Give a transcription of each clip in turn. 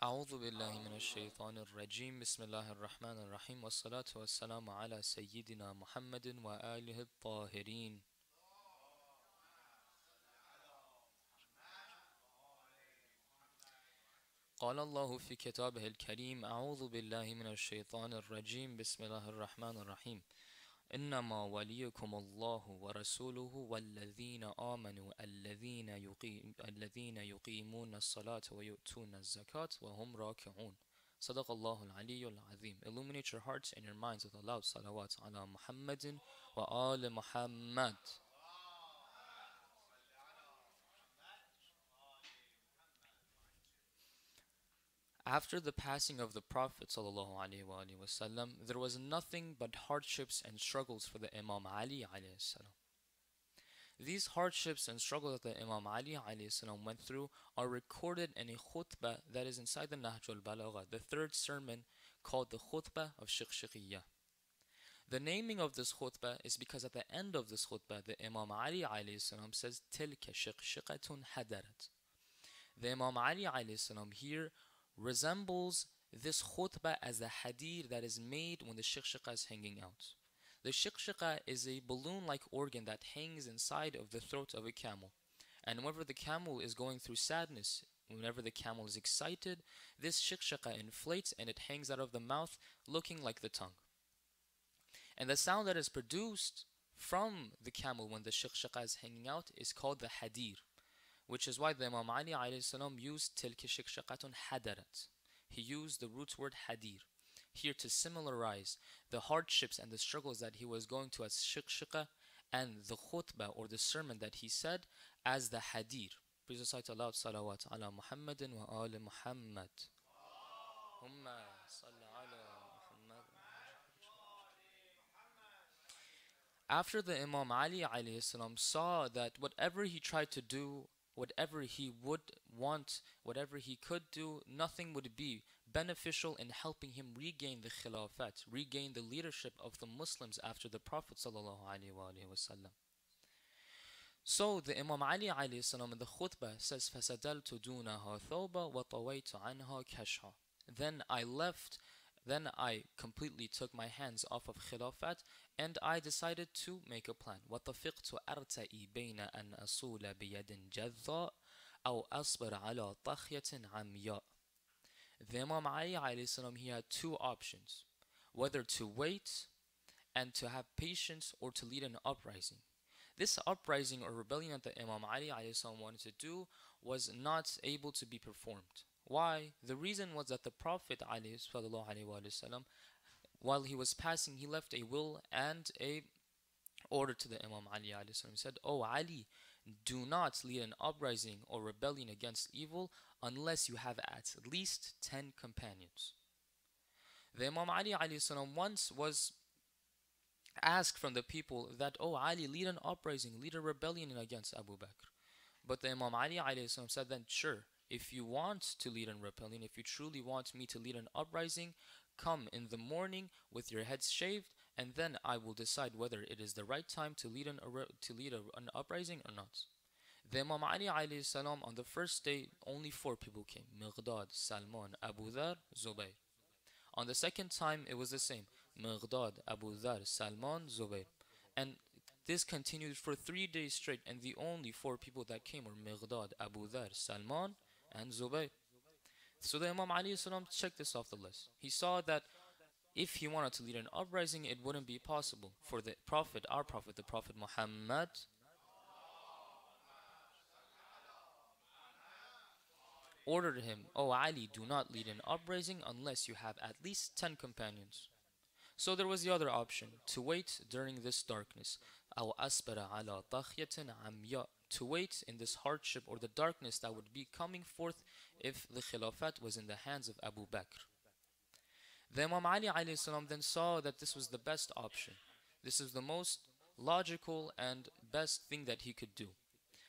أعوذ بالله من الشيطان الرجيم بسم الله الرحمن الرحيم والصلاة والسلام على سيدنا محمد وآله الطاهرين. قال الله في كتابه الكريم أعوذ بالله من الشيطان الرجيم بسم الله الرحمن الرحيم. إنما وليكم الله ورسوله والذين آمنوا الذين يقيمون الصلاة ويؤتون الزكاة وهم راكعون. صدق الله العلي العظيم. Illuminate your hearts and your minds with a loud salawat ala Muhammadin wa ali Muhammad. After the passing of the Prophet ﷺ, there was nothing but hardships and struggles for the Imam Ali alayhi salam. These hardships and struggles that the Imam Ali alayhi salam went through are recorded in a khutbah that is inside the Nahj al-Balagha, the third sermon called the khutbah of Shiqshiqiyya. The naming of this khutbah is because at the end of this khutbah, the Imam Ali alayhi salam says, Tilka shiqshiqatun hadarat. The Imam Ali alayhi salam here resembles this khutbah as the hadir that is made when the shiqshiqa is hanging out. The shiqshiqa is a balloon-like organ that hangs inside of the throat of a camel. And whenever the camel is going through sadness, whenever the camel is excited, this shiqshiqa inflates and it hangs out of the mouth looking like the tongue. And the sound that is produced from the camel when the shiqshiqa is hanging out is called the hadir, which is why the Imam Ali alayhi salam used tilka shiqshiqatun hadarat. He used the root word hadir here to similarize the hardships and the struggles that he was going to as shiqshiqa and the khutbah or the sermon that he said as the hadir. Please recite aloud salawat ala Muhammadin wa ali Muhammad. Humma salli ala Muhammad. After the Imam Ali alayhi salam saw that whatever he tried to do, whatever he would want, whatever he could do, nothing would be beneficial in helping him regain the khilafat, regain the leadership of the Muslims after the Prophet sallallahu alaihi wasallam. So the Imam Ali alayhi salam in the khutbah says, فَسَدَلْتُ دُونَهَا ثَوْبًا وَطَوَيْتُ عَنْهَا كَشْحًا. Then I completely took my hands off of khilafat and I decided to make a plan. وَطَفِقْتُ أَرْتَئِي بَيْنَ أَنْ أَصُولَ بِيَدٍ جَذَّاء أَوْ أَصْبِرَ عَلَى طَخْيَةٍ عَمْيَاء. The Imam Ali alayhi salam, he had two options, whether to wait and to have patience or to lead an uprising. This uprising or rebellion that the Imam Ali alayhi salam wanted to do was not able to be performed. Why? The reason was that the Prophet ﷺ, while he was passing, he left a will and a order to the Imam Ali ﷺ. He said, "O Ali, do not lead an uprising or rebellion against evil unless you have at least 10 companions." The Imam Ali ﷺ once was asked from the people that, "Oh Ali, lead an uprising, lead a rebellion against Abu Bakr." But the Imam Ali ﷺ said then, "Sure, if you want to lead an rebellion, if you truly want me to lead an uprising, come in the morning with your heads shaved, and then I will decide whether it is the right time to lead an uprising or not." The Imam Ali alayhi salam, on the first day, only 4 people came: Miqdad, Salman, Abu Dhar, Zubayr. On the second time, it was the same: Miqdad, Abu Dhar, Salman, Zubayr. And this continued for 3 days straight, and the only 4 people that came were Miqdad, Abu Dhar, Salman, and Zubayr. So the Imam Ali salam checked this off the list. He saw that if he wanted to lead an uprising, it wouldn't be possible. For the Prophet, our Prophet, the Prophet Muhammad, ordered him, "O Ali, do not lead an uprising unless you have at least 10 companions." So there was the other option, to wait during this darkness. أو أصبر على طاخية عمياء. To wait in this hardship or the darkness that would be coming forth if the Khilafat was in the hands of Abu Bakr. The Imam Ali alayhi salam then saw that this was the best option. This is the most logical and best thing that he could do.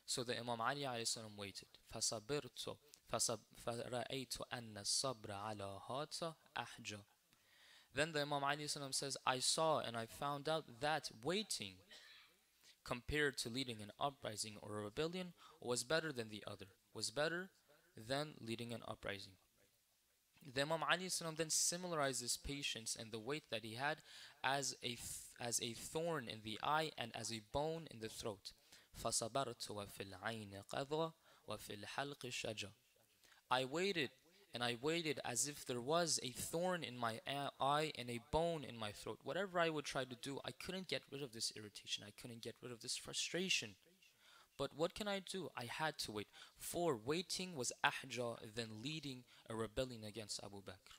So the Imam Ali alayhi salam waited. فَصَبِرْتُ فَرَأَيْتُ أَنَّ الصَّبْرَ عَلَى هَاتَ أَحْجَى. Then the Imam Ali salam says, I saw and I found out that waiting compared to leading an uprising or a rebellion was better than the other, was better than leading an uprising. The Imam Ali then summarized his patience and the weight that he had as as a thorn in the eye and as a bone in the throat. فصبرت وفي العين قذى وفي الحلق شجا. I waited and I waited as if there was a thorn in my eye and a bone in my throat. Whatever I would try to do, I couldn't get rid of this irritation. I couldn't get rid of this frustration. But what can I do? I had to wait. For waiting was ahja than leading a rebellion against Abu Bakr.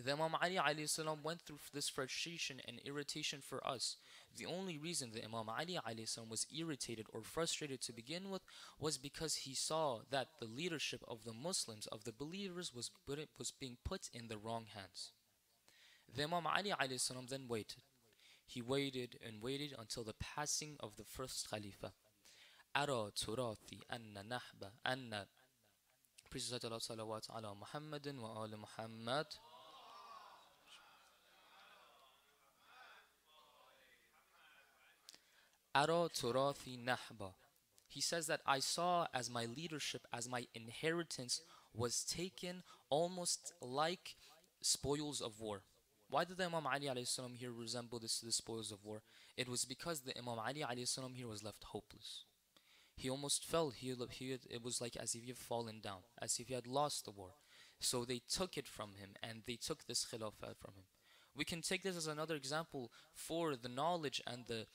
The Imam Ali alayhi salam went through this frustration and irritation for us. The only reason that Imam Ali alayhi salam was irritated or frustrated to begin with was because he saw that the leadership of the Muslims, of the believers, was being put in the wrong hands. The Imam Ali alayhi salam then waited. He waited and waited until the passing of the first Khalifa. أرى تراثي أن نحب أن Please salawat ala Muhammadin wa ala Muhammad. Ara turathi nahba. He says that I saw as my leadership, as my inheritance was taken almost like spoils of war. Why did the Imam Ali alayhi salam here resemble this to the spoils of war? It was because the Imam Ali alayhi salam here was left hopeless. He almost fell. It was like as if he had fallen down, as if he had lost the war. So they took it from him and they took this khilafah from him. We can take this as another example for the knowledge and the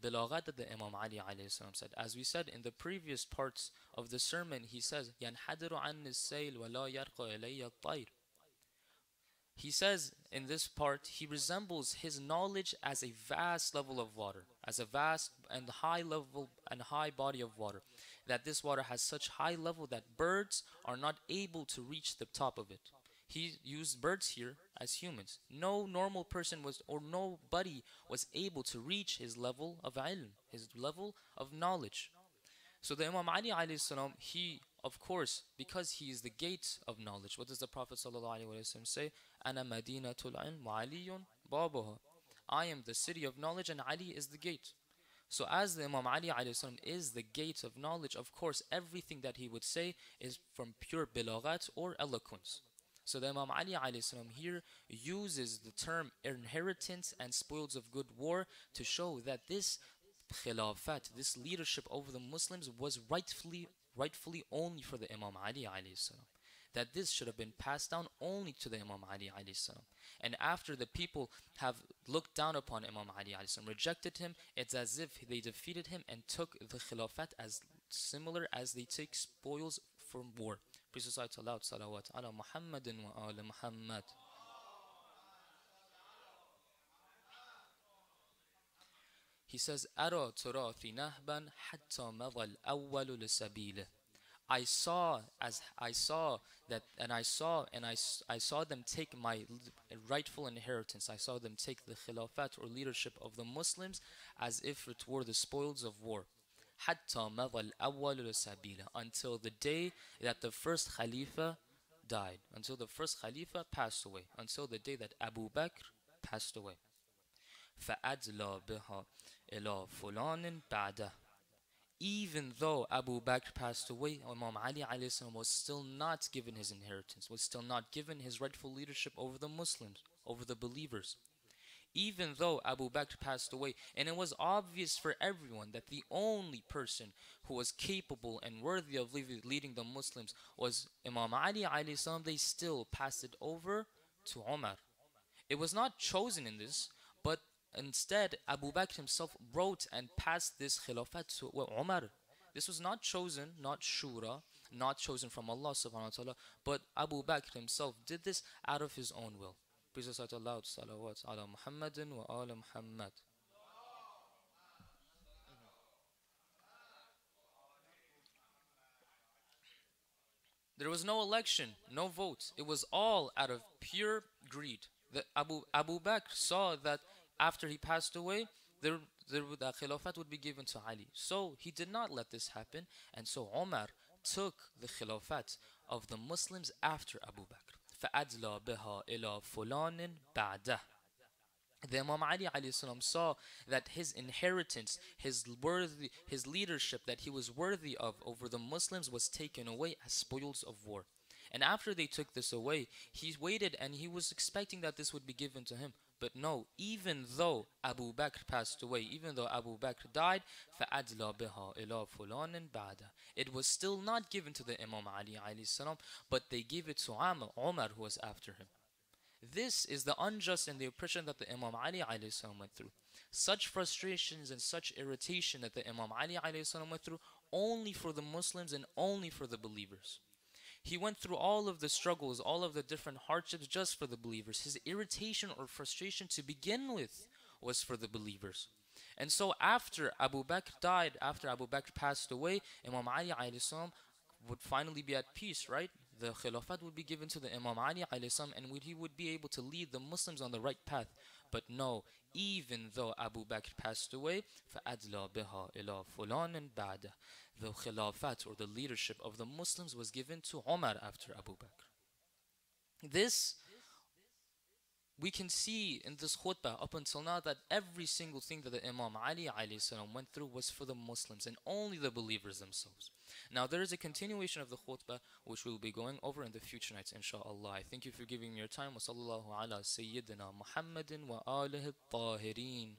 bilaghat that the Imam Ali alayhi salam said. As we said in the previous parts of the sermon, he says, يَنْحَدِرُ عَنِّ السَّيْلِ وَلَا يَرْقَ إِلَيَّ الطَّيْرِ. He says in this part, he resembles his knowledge as a vast level of water, as a vast and high level and high body of water. That this water has such high level that birds are not able to reach the top of it. He used birds here as humans. No normal person was, or nobody was able to reach his level of ilm, his level of knowledge. So the Imam Ali alayhi salam, he, of course, because he is the gate of knowledge, what does the Prophet sallallahu alaihi wasallam say? Ana madinatul ilm wa aliyun babuha. I am the city of knowledge and Ali is the gate. So as the Imam Ali alayhi salam is the gate of knowledge, of course, everything that he would say is from pure bilaghat or eloquence. So the Imam Ali alayhi salam here uses the term inheritance and spoils of good war to show that this khilafat, this leadership over the Muslims was rightfully only for the Imam Ali alayhi salam. That this should have been passed down only to the Imam Ali alayhi salam. And after the people have looked down upon Imam Ali alayhi salam, rejected him, it's as if they defeated him and took the khilafat as similar as they take spoils from war. Peace and salawat ala Muhammadin wa ala Muhammad. He says, أرى تراثي نهبا حتى مضى الأول لسبيله. I saw that, and I saw them take my rightful inheritance. I saw them take the khilafat or leadership of the Muslims as if it were the spoils of war. حتى مضى الأول لسبيله, until the day that the first Khalifa died, until the first Khalifa passed away, until the day that Abu Bakr passed away. فأدلى بها إلى فلان بعده. Even though Abu Bakr passed away, Imam Ali alayhi salam was still not given his inheritance, was still not given his rightful leadership over the Muslims, over the believers. Even though Abu Bakr passed away, and it was obvious for everyone that the only person who was capable and worthy of leading the Muslims was Imam Ali alayhi salam, they still passed it over to Umar. It was not chosen in this, but instead, Abu Bakr himself wrote and passed this khilafat to Umar. This was not chosen, not shura, not chosen from Allah subhanahu wa ta'ala, but Abu Bakr himself did this out of his own will. Peace and Allah, salawat ala Muhammadin wa ala Muhammad. There was no election, no vote. It was all out of pure greed. Abu Bakr saw that after he passed away, the khilafat would be given to Ali. So he did not let this happen, and so Umar took the khilafat of the Muslims after Abu Bakr. فَأَدْلَى بِهَا إِلَى فُلَانٍ بَعْدَهُ. The Imam Ali alayhi salam saw that his inheritance, his leadership that he was worthy of over the Muslims was taken away as spoils of war. And after they took this away, he waited and he was expecting that this would be given to him. But no, even though Abu Bakr passed away, even though Abu Bakr died, فَأَدْلَى بِهَا إِلَى فُلَانٍ بَعْدَ, it was still not given to the Imam Ali alayhi salam, but they gave it to Umar, who was after him. This is the unjust and the oppression that the Imam Ali alayhi salam went through. Such frustrations and such irritation that the Imam Ali alayhi salam went through only for the Muslims and only for the believers. He went through all of the struggles, all of the different hardships just for the believers. His irritation or frustration to begin with was for the believers. And so after Abu Bakr died, after Abu Bakr passed away, Imam Ali alayhi salam would finally be at peace, right? The Khilafat would be given to the Imam Ali alayhi salam, and he would be able to lead the Muslims on the right path. But no, even though Abu Bakr passed away, فَأَدْلَى بِهَا إِلَى فُلَانٍ بَعْدَ, the Khilafat or the leadership of the Muslims was given to Umar after Abu Bakr. This we can see in this khutbah up until now that every single thing that the Imam Ali alayhi salam went through was for the Muslims and only the believers themselves. Now there is a continuation of the khutbah which we will be going over in the future nights, inshaAllah. I thank you for giving me your time. Wa sallallahu ala Sayyidina Muhammadin wa alihi tahirin.